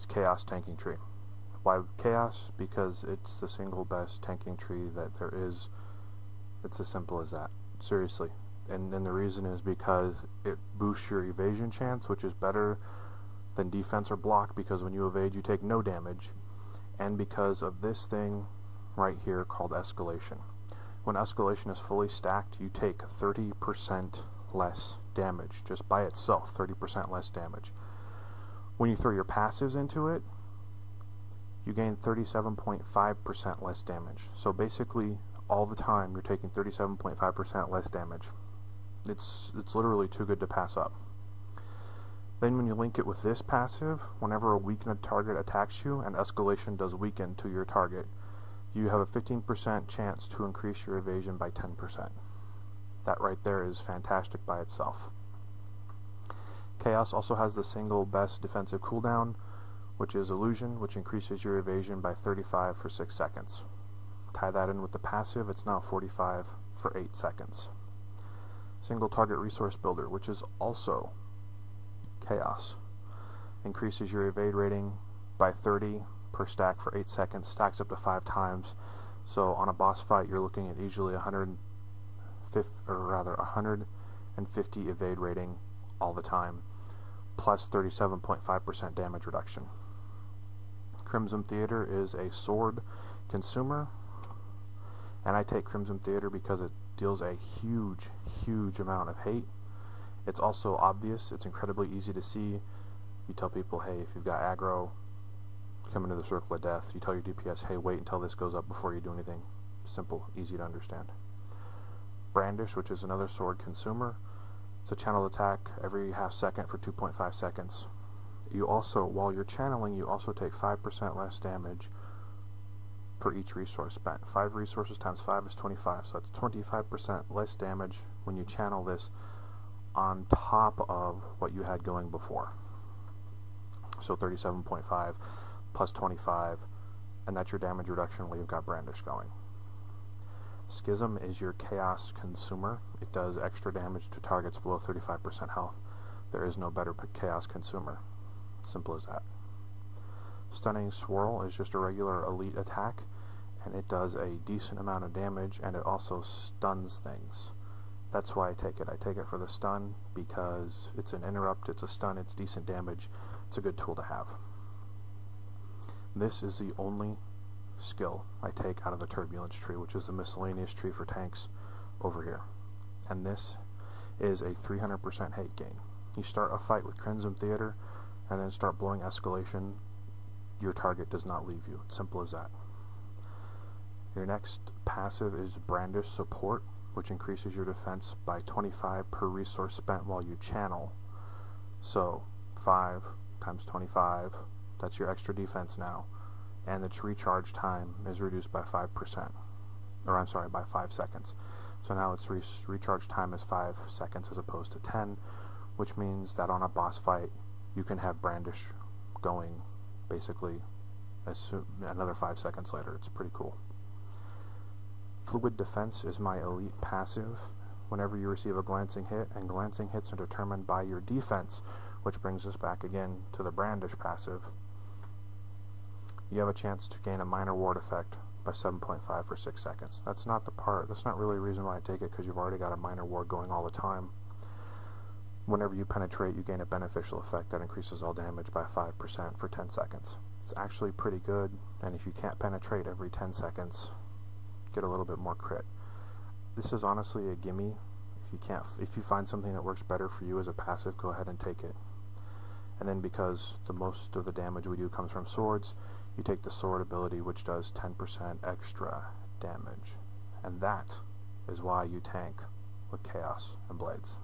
it's Chaos tanking tree. Why Chaos? Because it's the single best tanking tree that there is. It's as simple as that. Seriously. And the reason is because it boosts your evasion chance, which is better than defense or block, because when you evade you take no damage, and because of this thing right here called escalation. When escalation is fully stacked, you take 30% less damage, just by itself, 30% less damage. When you throw your passives into it, you gain 37.5% less damage. So basically, all the time, you're taking 37.5% less damage. It's literally too good to pass up. Then when you link it with this passive, whenever a weakened target attacks you and escalation does weaken to your target, you have a 15% chance to increase your evasion by 10%. That right there is fantastic by itself. Chaos also has the single best defensive cooldown, which is Illusion, which increases your evasion by 35 for 6 seconds. Tie that in with the passive, it's now 45 for 8 seconds. Single target resource builder, which is also Chaos, increases your evade rating by 30 per stack for 8 seconds, stacks up to 5 times. So on a boss fight, you're looking at easily 150 evade rating all the time, plus 37.5% damage reduction. Crimson Theater is a sword consumer, and I take Crimson Theater because it deals a huge amount of hate. It's also obvious, it's incredibly easy to see. You tell people, hey, if you've got aggro, come into the circle of death. You tell your DPS, hey, wait until this goes up before you do anything. Simple, easy to understand. Brandish, which is another sword consumer. It's a channeled attack every half second for 2.5 seconds. You also, while you're channeling, you also take 5% less damage for each resource spent. 5 resources times 5 is 25, so that's 25% less damage when you channel this on top of what you had going before. So 37.5 plus 25, and that's your damage reduction while you've got Brandish going. Schism is your Chaos consumer. It does extra damage to targets below 35% health. There is no better Chaos consumer. Simple as that. Stunning Swirl is just a regular elite attack, and it does a decent amount of damage, and it also stuns things. That's why I take it. I take it for the stun because it's an interrupt, it's a stun, it's decent damage. It's a good tool to have. This is the only skill I take out of the Turbulence tree, which is the miscellaneous tree for tanks over here. And this is a 300% hate gain. You start a fight with Crimson Theater and then start blowing escalation, your target does not leave you. It's simple as that. Your next passive is Brandish Support, which increases your defense by 25 per resource spent while you channel. So 5 times 25, that's your extra defense now, and its recharge time is reduced by 5%, or I'm sorry, by 5 seconds. So now its recharge time is 5 seconds as opposed to 10, which means that on a boss fight you can have Brandish going basically another 5 seconds later. It's pretty cool. Fluid Defense is my elite passive. Whenever you receive a glancing hit, and glancing hits are determined by your defense, which brings us back again to the Brandish passive, you have a chance to gain a minor ward effect by 7.5 for 6 seconds. That's not really the reason why I take it, because you've already got a minor ward going all the time. Whenever you penetrate, you gain a beneficial effect that increases all damage by 5% for 10 seconds. It's actually pretty good, and if you can't penetrate every 10 seconds, get a little bit more crit. This is honestly a gimme. If you find something that works better for you as a passive, go ahead and take it. And then because the most of the damage we do comes from swords, you take the sword ability, which does 10% extra damage. And that is why you tank with Chaos and Blades.